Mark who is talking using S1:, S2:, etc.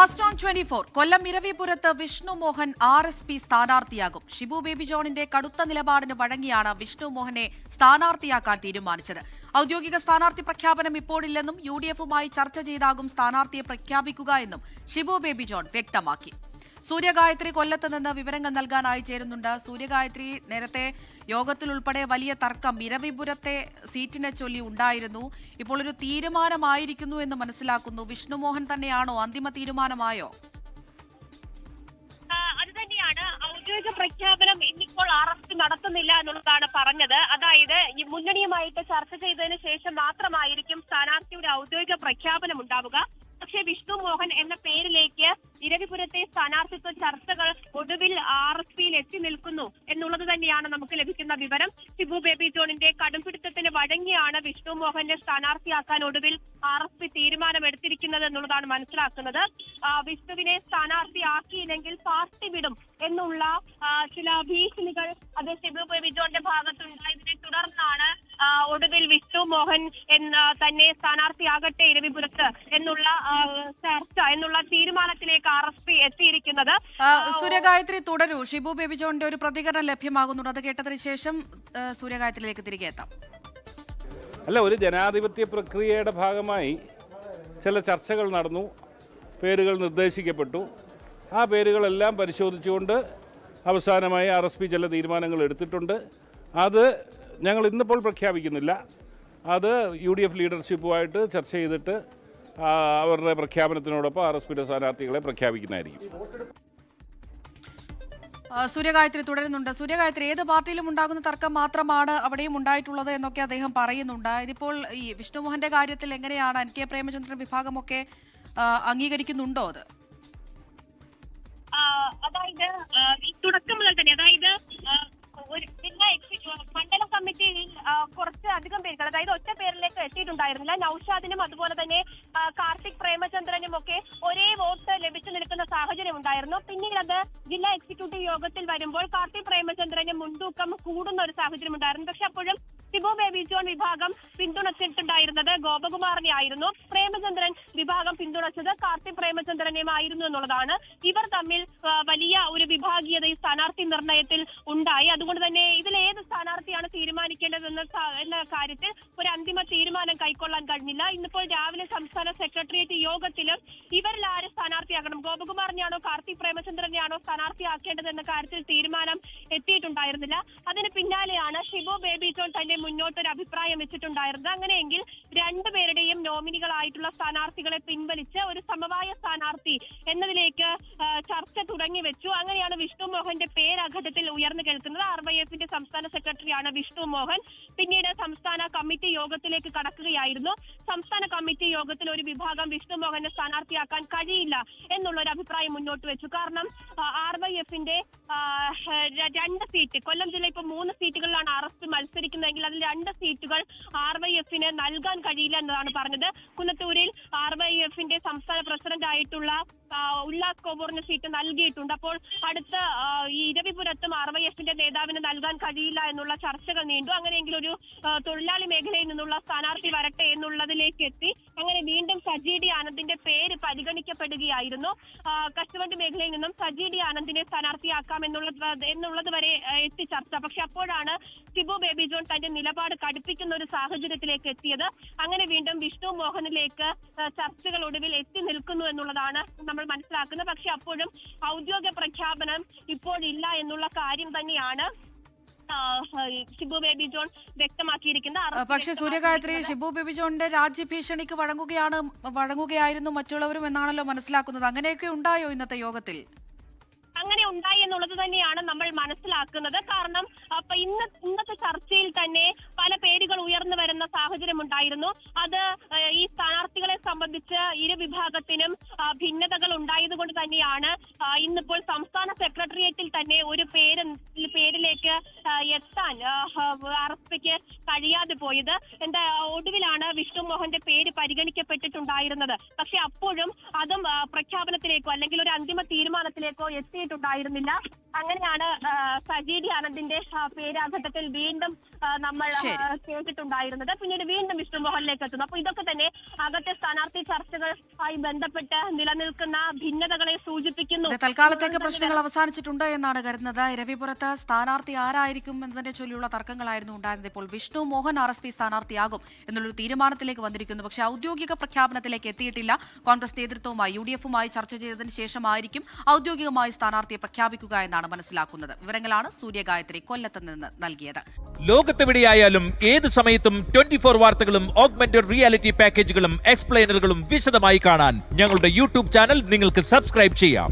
S1: First on 24 Kollam ഇരവിപുരത്ത് Vishnu Mohan RSP സ്ഥാനാർത്ഥിയാകും. ഷിബു ബേബി ജോണിന്റെ കടുത്ത നിലപാടിന് വഴങ്ങിയാണ് വിഷ്ണു മോഹനെ സ്ഥാനാർത്ഥിയാക്കാൻ തീരുമാനിച്ചത്. ഔദ്യോഗിക സ്ഥാനാർത്ഥി പ്രഖ്യാപനം ഇപ്പോഴില്ലെന്നും UDFുമായി ചർച്ച ചെയ്താകും സ്ഥാനാർത്ഥിയെ പ്രഖ്യാപിക്കുക എന്നും ഷിബു ബേബി ജോൺ വ്യക്തമാക്കി. സൂര്യഗായത്രി കൊല്ലത്ത് നിന്ന് വിവരങ്ങൾ നൽകാനായി ചേരുന്നുണ്ട്. സൂര്യഗായത്രി, നേരത്തെ യോഗത്തിൽ ഉൾപ്പെടെ വലിയ തർക്കം ഇരവിപുരത്തെ സീറ്റിനെ ചൊല്ലി ഉണ്ടായിരുന്നു. ഇപ്പോൾ ഒരു തീരുമാനമായിരിക്കുന്നു എന്ന് മനസ്സിലാക്കുന്നു. വിഷ്ണുമോഹൻ തന്നെയാണോ? അന്തിമ തീരുമാനമായോ?
S2: അത് തന്നെയാണ്. ഔദ്യോഗിക പ്രഖ്യാപനം ഇന്നിപ്പോൾ RSP നടത്തുന്നില്ല എന്നുള്ളതാണ് പറഞ്ഞത്. അതായത് ഈ മുന്നണിയുമായിട്ട് ചർച്ച ചെയ്തതിനു ശേഷം മാത്രമായിരിക്കും സ്ഥാനാർത്ഥിയുടെ ഔദ്യോഗിക പ്രഖ്യാപനം ഉണ്ടാവുക. പക്ഷേ വിഷ്ണു മോഹൻ എന്ന പേരിലേക്ക് ഇരവിപുരത്തെ സ്ഥാനാർത്ഥിത്വ ചർച്ചകൾ ഒടുവിൽ RSPയിൽ എത്തി നിൽക്കുന്നു എന്നുള്ളത് തന്നെയാണ് നമുക്ക് ലഭിക്കുന്ന വിവരം. ഷിബു ബേബി ജോണിന്റെ കടുംപിടുത്തത്തിന് വഴങ്ങിയാണ് വിഷ്ണു മോഹനെ സ്ഥാനാർത്ഥിയാക്കാൻ ഒടുവിൽ RSP തീരുമാനമെടുത്തിരിക്കുന്നത് എന്നുള്ളതാണ് മനസ്സിലാക്കുന്നത്. വിഷ്ണുവിനെ സ്ഥാനാർത്ഥിയാക്കിയില്ലെങ്കിൽ പാർട്ടി വിടും എന്നുള്ള ചില ഭീഷണികൾ അത് ഷിബു ബേബി ജോണിന്റെ ഭാഗത്തുണ്ടായതിനെ തുടർന്നാണ് ഒടുവിൽ വിഷ്ണു മോഹൻ തന്നെ സ്ഥാനാർത്ഥിയാകട്ടെ ഇരവിപുരത്ത് എന്നുള്ള ചർച്ച എന്നുള്ള തീരുമാനത്തിലേക്ക് RSP എത്തിയിരിക്കുന്നത്.
S1: സൂര്യഗായത്രി തുടരൂ. ഷിബു ബേബി ജോണിന്റെ ഒരു പ്രതികരണം ലഭ്യമാകുന്നുണ്ട്. അത് കേട്ടതിന് ശേഷം സൂര്യഗായത്രിയിലേക്ക് തിരികെ എത്താം.
S3: അല്ല, ഒരു ജനാധിപത്യ പ്രക്രിയയുടെ ഭാഗമായി ചില ചർച്ചകൾ നടന്നു, പേരുകൾ നിർദ്ദേശിക്കപ്പെട്ടു. ആ പേരുകളെല്ലാം പരിശോധിച്ചുകൊണ്ട് അവസാനമായി RSP ചില തീരുമാനങ്ങൾ എടുത്തിട്ടുണ്ട്. അത് ഞങ്ങൾ ഇന്നിപ്പോൾ പ്രഖ്യാപിക്കുന്നില്ല. അത് UDF ലീഡർഷിപ്പുമായിട്ട് ചർച്ച ചെയ്തിട്ട് അവരുടെ പ്രഖ്യാപനത്തിനോടൊപ്പം RSPയുടെ സ്ഥാനാർത്ഥികളെ പ്രഖ്യാപിക്കുന്നതായിരിക്കും.
S1: സൂര്യഗായത്രി തുടരുന്നുണ്ട്. സൂര്യഗായത്രി, ഏത് പാർട്ടിയിലും ഉണ്ടാകുന്ന തർക്കം മാത്രമാണ് അവിടെയും ഉണ്ടായിട്ടുള്ളത് എന്നൊക്കെ അദ്ദേഹം പറയുന്നുണ്ട്. ഇതിപ്പോൾ ഈ വിഷ്ണുമോഹന്റെ കാര്യത്തിൽ എങ്ങനെയാണ്? NK പ്രേമചന്ദ്രൻ വിഭാഗമൊക്കെ അംഗീകരിക്കുന്നുണ്ടോ അത്?
S2: അതായത് ഈ തുടക്കം മുതൽ തന്നെ, അതായത് ഒരു ജില്ലാ മണ്ഡലം കമ്മിറ്റിയിൽ കുറച്ച് അധികം പേരുകൾ, അതായത് ഒറ്റ പേരിലേക്ക് എത്തിയിട്ടുണ്ടായിരുന്നില്ല. നൌഷാദിനും അതുപോലെ തന്നെ കാർത്തിക് പ്രേമചന്ദ്രനും ഒക്കെ ഒരേ വോട്ട് ലഭിച്ചു നിൽക്കുന്ന സാഹചര്യം ഉണ്ടായിരുന്നു. പിന്നീട് അത് ജില്ലാ എക്സിക്യൂട്ടീവ് യോഗത്തിൽ വരുമ്പോൾ കാർത്തിക് പ്രേമചന്ദ്രന് മുൻതൂക്കം കൂടുന്ന ഒരു സാഹചര്യം ഉണ്ടായിരുന്നു. പക്ഷെ അപ്പോഴും ഷിബു ബേബി ജോൺ വിഭാഗം പിന്തുണച്ചിട്ടുണ്ടായിരുന്നത് ഗോപകുമാറിനെ ആയിരുന്നു. പ്രേമചന്ദ്രൻ വിഭാഗം പിന്തുണച്ചത് കാർത്തിക് പ്രേമചന്ദ്രനെയുമായിരുന്നു എന്നുള്ളതാണ്. ഇവർ തമ്മിൽ വലിയ ഒരു വിഭാഗീയത ഈ സ്ഥാനാർത്ഥി നിർണയത്തിൽ ഉണ്ടായി. അതുകൊണ്ട് തന്നെ ഇതിൽ ഏത് സ്ഥാനാർത്ഥിയാണ് തീരുമാനിക്കേണ്ടതെന്ന കാര്യത്തിൽ ഒരു അന്തിമ തീരുമാനം കൈക്കൊള്ളാൻ കഴിഞ്ഞില്ല. ഇന്നിപ്പോൾ രാവിലെ സംസ്ഥാന സെക്രട്ടേറിയറ്റ് യോഗത്തിലും ഇവരിൽ ആര് സ്ഥാനാർത്ഥിയാകണം, ഗോപകുമാറിനെയാണോ കാർത്തിക് പ്രേമചന്ദ്രനെയാണോ സ്ഥാനാർത്ഥിയാക്കേണ്ടതെന്ന കാര്യത്തിൽ തീരുമാനം എത്തിയിട്ടുണ്ടായിരുന്നില്ല. അതിന് പിന്നാലെയാണ് ഷിബു ബേബി ജോൺ തന്നെ മുന്നോട്ടൊരു അഭിപ്രായം വെച്ചിട്ടുണ്ടായിരുന്നത്. അങ്ങനെയെങ്കിൽ രണ്ടുപേരുടെയും നോമിനികളായിട്ടുള്ള സ്ഥാനാർത്ഥികളെ പിൻവലിച്ച് ഒരു സമവായ സ്ഥാനാർത്ഥി എന്നതിലേക്ക് ചർച്ച തുടങ്ങി വെച്ചു. അങ്ങനെയാണ് വിഷ്ണു മോഹന്റെ പേര് ആ ഘട്ടത്തിൽ ഉയർന്നു കേൾക്കുന്നത്. RYFന്റെ സംസ്ഥാന സെക്രട്ടറിയാണ് വിഷ്ണു മോഹൻ. പിന്നീട് സംസ്ഥാന കമ്മിറ്റി യോഗത്തിലേക്ക് കടക്കുകയായിരുന്നു. സംസ്ഥാന കമ്മിറ്റി യോഗത്തിൽ ഒരു വിഭാഗം വിഷ്ണു മോഹനെ സ്ഥാനാർത്ഥിയാക്കാൻ കഴിയില്ല എന്നുള്ള ഒരു അഭിപ്രായം മുന്നോട്ട് വെച്ചു. കാരണം RYFന്റെ 2 സീറ്റ്, കൊല്ലം ജില്ല ഇപ്പോൾ 3 സീറ്റുകളിലാണ് RSP മത്സരിക്കുന്നതെങ്കിൽ അതിൽ 2 സീറ്റുകൾ RYFന് നൽകാൻ കഴിയില്ല എന്നതാണ് പറഞ്ഞത്. കുന്നത്തൂരിൽ RYFന്റെ സംസ്ഥാന പ്രസിഡന്റ് ആയിട്ടുള്ള ഉല്ലാസ് കോവൂറിന് സീറ്റ് നൽകിയിട്ടുണ്ട്. അപ്പോൾ അടുത്ത ഇരവിപുരത്തും RYFന്റെ നേതാവിന് നൽകാൻ കഴിയില്ല എന്നുള്ള ചർച്ചകൾ നീണ്ടു. അങ്ങനെയെങ്കിൽ ഒരു തൊഴിലാളി മേഖലയിൽ നിന്നുള്ള സ്ഥാനാർത്ഥി വരട്ടെ എന്നുള്ളതിലേക്ക് എത്തി. അങ്ങനെ വീണ്ടും സജി ഡി ആനന്ദിന്റെ പേര് പരിഗണിക്കപ്പെടുകയായിരുന്നു. കശുവണ്ടി മേഖലയിൽ നിന്നും സജി ഡി ആനന്ദിനെ സ്ഥാനാർത്ഥിയാക്കാം എന്നുള്ളത് വരെ എത്തി ചർച്ച. പക്ഷെ അപ്പോഴാണ് ഷിബു ബേബി ജോൺ തന്റെ നിലപാട് കടുപ്പിക്കുന്ന ഒരു സാഹചര്യത്തിലേക്ക് എത്തിയത്. അങ്ങനെ വീണ്ടും വിഷ്ണു മോഹനിലേക്ക് ചർച്ചകൾ ഒടുവിൽ എത്തി നിൽക്കുന്നു എന്നുള്ളതാണ് നമ്മൾ മനസ്സിലാക്കുന്നത്. പക്ഷെ അപ്പോഴും ഔദ്യോഗിക പ്രഖ്യാപനം ഇപ്പോഴില്ല എന്നുള്ള കാര്യം തന്നെയാണ് ഷിബു ബേബി ജോൺ വ്യക്തമാക്കിയിരിക്കുന്നത്.
S1: പക്ഷേ സൂര്യഗായത്രി, ഷിബു ബേബി ജോണിന്റെ രാജ്യഭീഷണിക്ക് വഴങ്ങുകയായിരുന്നു മറ്റുള്ളവരും എന്നാണല്ലോ മനസ്സിലാക്കുന്നത്. അങ്ങനെയൊക്കെ ഉണ്ടായോ ഇന്നത്തെ യോഗത്തിൽ?
S2: അങ്ങനെ ഉണ്ടായി എന്നുള്ളത് തന്നെയാണ് നമ്മൾ മനസ്സിലാക്കുന്നത്. കാരണം ഇന്നത്തെ ചർച്ചയിൽ തന്നെ പല പേരുകൾ ഉയർന്നു വരുന്ന സാഹചര്യം ഉണ്ടായിരുന്നു. അത് ഈ സ്ഥാനാർത്ഥികളെ സംബന്ധിച്ച് ഇരു വിഭാഗത്തിനും ഭിന്നതകൾ ഉണ്ടായതുകൊണ്ട് തന്നെയാണ് ഇന്നിപ്പോൾ സംസ്ഥാന സെക്രട്ടേറിയറ്റിൽ തന്നെ ഒരു പേരിലേക്ക് എത്താൻ RSPക്ക് കഴിയാതെ പോയത്. ഒടുവിലാണ് വിഷ്ണു മോഹന്റെ പേര് പരിഗണിക്കപ്പെട്ടിട്ടുണ്ടായിരുന്നത്. പക്ഷെ അപ്പോഴും അതും പ്രഖ്യാപനത്തിലേക്കോ അല്ലെങ്കിൽ ഒരു അന്തിമ തീരുമാനത്തിലേക്കോ എത്തിയിട്ടുണ്ടായിരുന്നില്ല. അങ്ങനെയാണ് സജി ഡി ആനന്ദിന്റെ പേര് ആ ഘട്ടത്തിൽ വീണ്ടും നമ്മൾ കേട്ടിട്ടുണ്ടായിരുന്നത്. പിന്നീട് വീണ്ടും വിഷ്ണു മോഹനിലേക്ക് എത്തുന്നു. അപ്പൊ ഇതൊക്കെ തന്നെ അകത്തെ സ്ഥാനാർത്ഥി ചർച്ചകളുമായി ബന്ധപ്പെട്ട് നിലനിൽക്കുന്ന ഭിന്നതകളെ സൂചിപ്പിക്കുന്നു.
S1: തൽക്കാലത്തേക്ക് പ്രശ്നങ്ങൾ അവസാനിച്ചിട്ടുണ്ട് എന്നാണ് കരുതുന്നത്. രവിപുരത്ത് സ്ഥാനാർത്ഥി ആരായിരിക്കും എന്നതിനെ ചൊല്ലിയുള്ള തർക്കങ്ങളായിരുന്നു ഉണ്ടായിരുന്നത്. ഇപ്പോൾ വിഷ്ണു മോഹൻ RSP സ്ഥാനാർത്ഥിയാകും എന്നുള്ളൊരു തീരുമാനത്തിലേക്ക് വന്നിരിക്കുന്നു. പക്ഷേ ഔദ്യോഗിക പ്രഖ്യാപനത്തിലേക്ക് എത്തിയിട്ടില്ല. കോൺഗ്രസ് നേതൃത്വവുമായി UDF-ഉമായി ചർച്ച ചെയ്തതിന് ശേഷമായിരിക്കും ഔദ്യോഗികമായി സ്ഥാനാർത്ഥിയെ പ്രഖ്യാപിക്കുക എന്നാണ് മനസ്സിലാക്കുന്നത്. വിവരങ്ങളാണ് സൂര്യഗായത്രി കൊല്ലത്ത് നിന്ന് നൽകിയത്.
S4: ലോകത്തെവിടെയായാലും ഏത് സമയത്തും 24 വാർത്തകളും ഓഗ്മെന്റഡ് റിയാലിറ്റി പാക്കേജുകളും എക്സ്പ്ലെയിനറുകളും വിശദമായി കാണാൻ ഞങ്ങളുടെ YouTube ചാനൽ നിങ്ങൾക്ക് സബ്സ്ക്രൈബ് ചെയ്യാം.